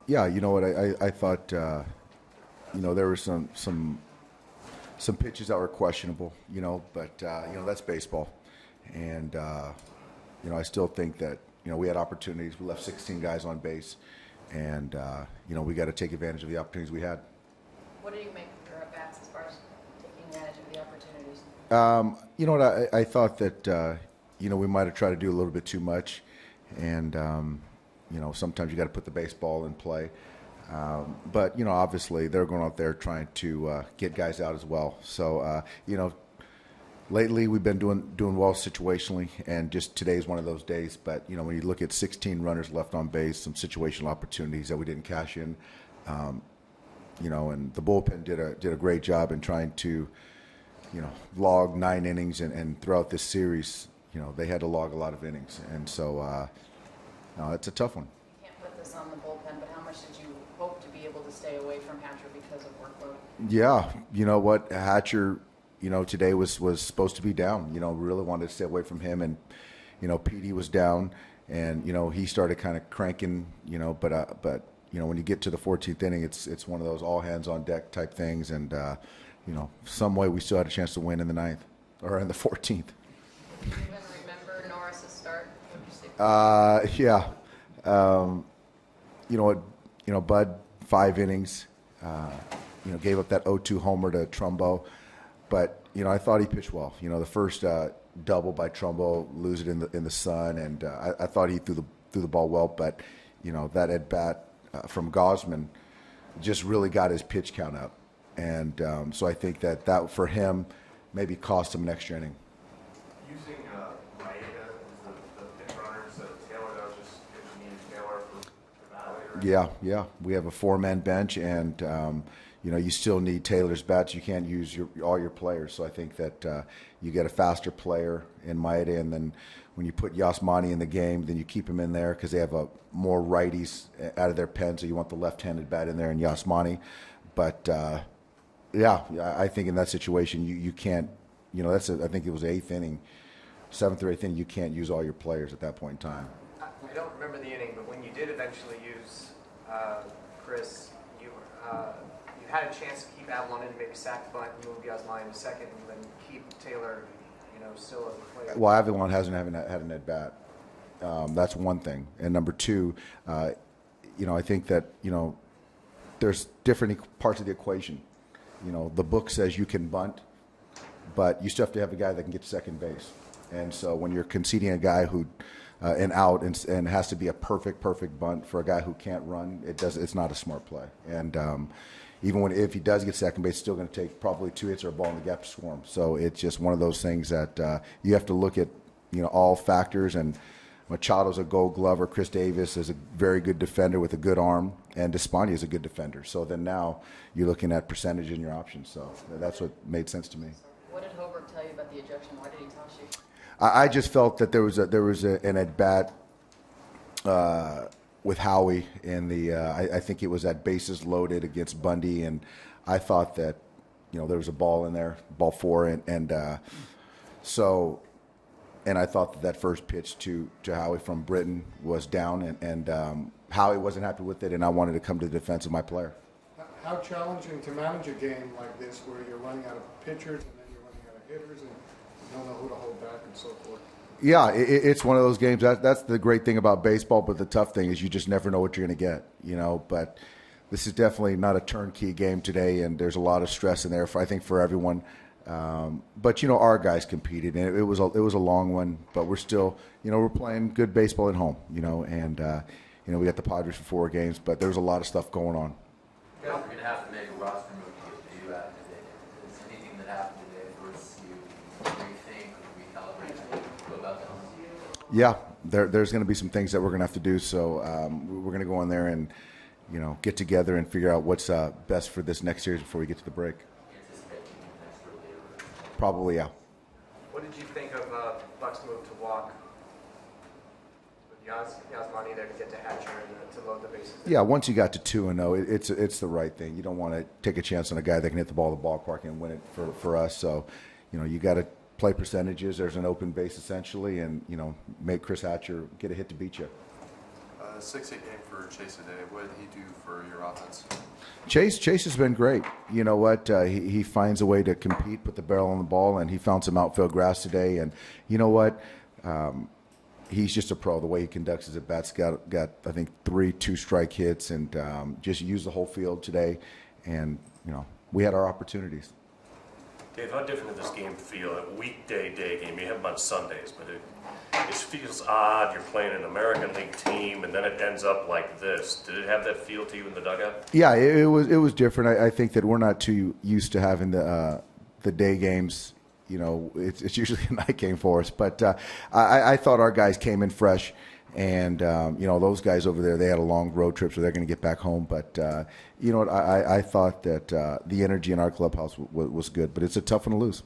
Yeah, you know what? I thought there were some pitches that were questionable. But that's baseball, and I still think that we had opportunities. We left 16 guys on base, and we got to take advantage of the opportunities we had. What do you make of your at-bats as far as taking advantage of the opportunities? You know what? I thought that we might have tried to do a little bit too much, and sometimes you got to put the baseball in play. But obviously they're going out there trying to get guys out as well. So lately we've been doing well situationally, and just today's one of those days. But when you look at 16 runners left on base, some situational opportunities that we didn't cash in, and the bullpen did a great job in trying to log 9 innings, and throughout this series, they had to log a lot of innings, and so it's a tough one. You can't put this on the bullpen, but how much did you hope to be able to stay away from Hatcher because of workload? Yeah, you know what, Hatcher, today was supposed to be down. We really wanted to stay away from him, and PD was down, and he started kind of cranking, but when you get to the 14th inning, it's one of those all hands on deck type things, and some way we still had a chance to win in the 9th or in the 14th. Do you even remember Norris's start? Yeah. Bud, 5 innings, gave up that 0-2 homer to Trumbo. But, I thought he pitched well. The first double by Trumbo, lose it in the sun, and I thought he threw the ball well. But, that at-bat from Gosman just really got his pitch count up. And so I think that for him maybe cost him an extra inning. Using Maeda as the pitch runner instead of Taylor, that was just if you needed Taylor for evaluator. Yeah. We have a 4-man bench, and you still need Taylor's bats. You can't use all your players. So I think that you get a faster player in Maeda, and then when you put Yasmani in the game, then you keep him in there because they have more righties out of their pen. So you want the left-handed bat in there and Yasmani. But I think in that situation you can't. I think it was 8th inning, 7th or 8th inning. You can't use all your players at that point in time. I don't remember the inning, but when you did eventually use Chris, you had a chance to keep Avalon in, maybe sack the bunt, move Yasmani to second, and then keep Taylor, still as a player. Well, Avalon hasn't had an at bat. That's one thing, and number two, I think that there's different parts of the equation. The book says you can bunt, but you still have to have a guy that can get to second base. And so when you're conceding a guy who an out and has to be a perfect bunt for a guy who can't run, it's not a smart play. And even if he does get second base, it's still going to take probably 2 hits or a ball in the gap to score him. So it's just one of those things that you have to look at all factors. And Machado's a Gold Glover. Chris Davis is a very good defender with a good arm, and Despaigne is a good defender. So then now you're looking at percentage in your options. So that's what made sense to me. What did Hoberg tell you about the ejection? Why did he toss you? I just felt that there was an at bat with Howie in the. I think it was at bases loaded against Bundy, and I thought that there was a ball in there, ball 4, and so. And I thought that first pitch to Howie from Britton was down, and Howie wasn't happy with it, and I wanted to come to the defense of my player. How challenging to manage a game like this where you're running out of pitchers and then you're running out of hitters and you don't know who to hold back and so forth? Yeah, it's one of those games. That's the great thing about baseball, but the tough thing is you just never know what you're going to get, But this is definitely not a turnkey game today, and there's a lot of stress in there, I think, for everyone. But our guys competed, and it was a long one. But we're still, we're playing good baseball at home, and we got the Padres for 4 games. But there's a lot of stuff going on. You guys are going to have to make a roster move to do that today. Is anything that happened today force you to rethink or recalibrate go about that? Yeah, there's going to be some things that we're going to have to do. So we're going to go in there and get together and figure out what's best for this next series before we get to the break. Probably, yeah. What did you think of Buck's move to walk with Yasmani there to get to Hatcher and to load the bases? Yeah, once you got to 2-0, it's the right thing. You don't want to take a chance on a guy that can hit the ball to the ballpark and win it for us. So, you got to play percentages. There's an open base essentially, and make Chris Hatcher get a hit to beat you. 6-8 game for Chase today. What did he do for your offense? Chase has been great. You know what? He finds a way to compete, put the barrel on the ball, and he found some outfield grass today. And you know what? He's just a pro. The way he conducts his at-bats, got I think 3 2-strike hits, and just used the whole field today. And you know, we had our opportunities. Dave, how different did this game feel? A weekday day game. You have them on Sundays, but it feels odd. You're playing an American League team, and then it ends up like this. Did it have that feel to you in the dugout? Yeah, it was different. I think that we're not too used to having the day games. You know, it's usually a night game for us. But I thought our guys came in fresh, and you know, those guys over there, they had a long road trip, so they're going to get back home. But you know what? I thought that the energy in our clubhouse was good, but it's a tough one to lose.